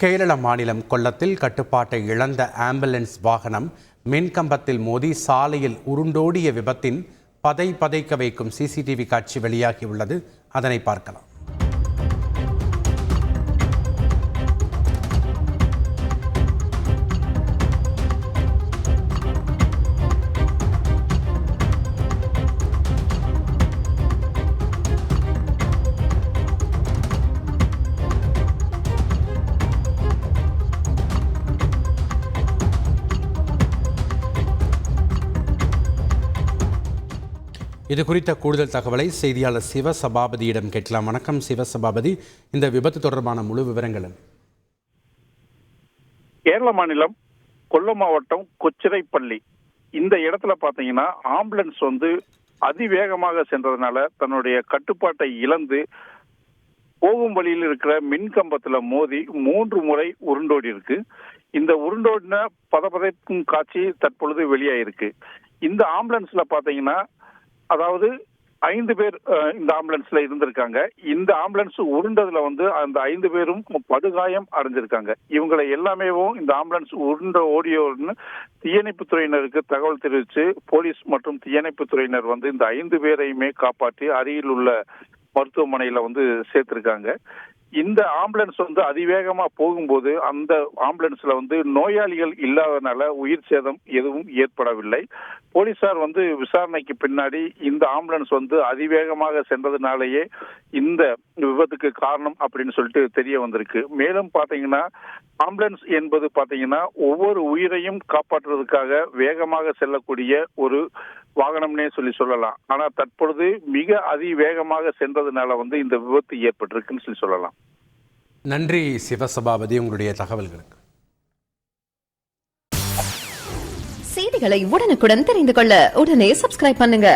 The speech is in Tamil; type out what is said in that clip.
கேரள மாநிலம் கொல்லத்தில் கட்டுப்பாட்டை இழந்த ஆம்புலன்ஸ் வாகனம் மின்கம்பத்தில் மோதி சாலையில் உருண்டோடிய விபத்தின் பதைக்க வைக்கும் சிசிடிவி காட்சி வெளியாகியுள்ளது. அதனை பார்க்கலாம். இது குறித்த கூடுதல் தகவலை செய்தியாளர் சிவசபாபதியிடம் கேட்கலாம். வணக்கம் சிவசபாபதி, இந்த விபத்து தொடர்பான முழு விவரங்கள். கேரள மாநிலம் கொல்லம் மாவட்டம் கொச்சிரைப்பள்ளி இந்த இடத்துல பாத்தீங்கன்னா ஆம்புலன்ஸ் அதிவேகமாக சென்றதுனால தன்னுடைய கட்டுப்பாட்டை இழந்து போகும் வழியில் இருக்கிற மின்கம்பத்துல மோதி 3 முறை உருண்டோடி இருக்கு. இந்த உருண்டோடின பதப்பதைக்கும் காட்சி தற்பொழுது வெளியாயிருக்கு. இந்த ஆம்புலன்ஸ்ல பாத்தீங்கன்னா அதாவது 5 பேர் இந்த ஆம்புலன்ஸ்ல இருந்திருக்காங்க. இந்த ஆம்புலன்ஸ் உருண்டதுல அந்த 5 பேரும் படுகாயம் அடைஞ்சிருக்காங்க. இவங்களை எல்லாமே இந்த ஆம்புலன்ஸ் ஓடியோன்னு தீயணைப்பு துறையினருக்கு தகவல் தெரிவித்து போலீஸ் மற்றும் தீயணைப்பு துறையினர் இந்த 5 பேரையுமே காப்பாற்றி அருகில் உள்ள மருத்துவமனையில சேர்த்திருக்காங்க. இந்த ஆம்புலன்ஸ் அதிவேகமா போகும்போது அந்த ஆம்புலன்ஸ்ல நோயாளிகள் இல்லாதனால உயிர் சேதம் எதுவும் ஏற்படவில்லை. போலீசார் விசாரணைக்கு பின்னாடி இந்த ஆம்புலன்ஸ் அதிவேகமாக சென்றதுனாலேயே இந்த விபத்துக்கு காரணம் அப்படின்னு சொல்லிட்டு தெரிய வந்திருக்கு. மேலும் பாத்தீங்கன்னா ஆம்புலன்ஸ் என்பது பாத்தீங்கன்னா ஒவ்வொரு உயிரையும் காப்பாற்றுவதற்காக வேகமாக செல்லக்கூடிய ஒரு வாகனம்னே சொல்லலாம். ஆனா தற்பொழுது மிக அதிவேகமாக சென்றதுனால இந்த விபத்து ஏற்பட்டிருக்குன்னு சொல்லலாம். நன்றி சிவசபாபதி, உங்களுடைய தகவல்களுக்கு. செய்திகளை உடனுக்குடன் தெரிந்து கொள்ள உடனே சப்ஸ்கிரைப் பண்ணுங்க.